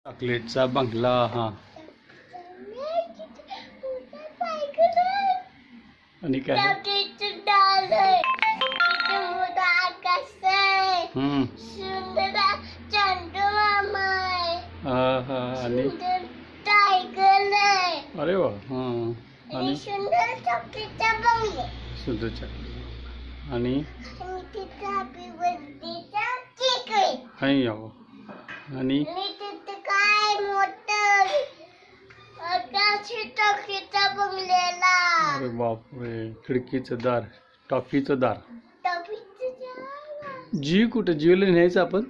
चॉकलेटचा बंगला. हा आणि काय आणि अरे वा. हा आणि सुंदर चॉकलेट आणि आणि अरे बापरे, खिडकीचं दार, टॉफीचं दार. जी कुठे जीवला न्यायचं आपण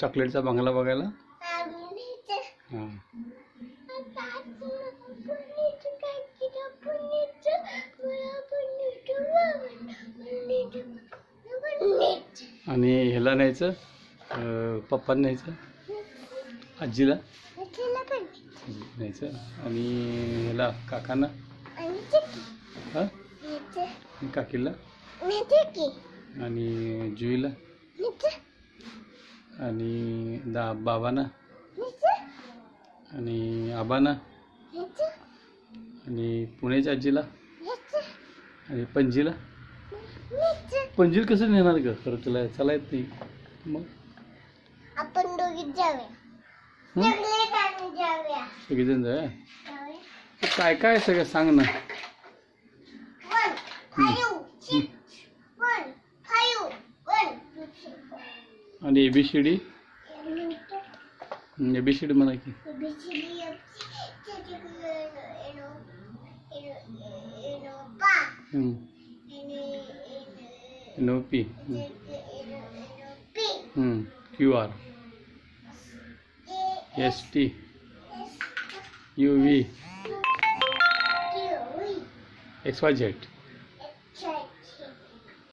चॉकलेटचा बंगला बघायला. हा आणि ह्याला न्यायचं, पप्पांना न्यायचं, आजीला न्यायचं आणि ह्याला काकांना, हा काकीला आणि जुईला आणि बाबांना आणि आबांना आणि पुण्याच्या आजीला आणि पणजीला. पणजीला कसं नेणार ग, खरं तुला चला येत नाही. मग आपण दोघीच जाऊया, सगळेजण जाऊया. काय काय सगळं सांग ना. आणि एबीसीडी म्हणा की. NOP QR ST UV XYZ.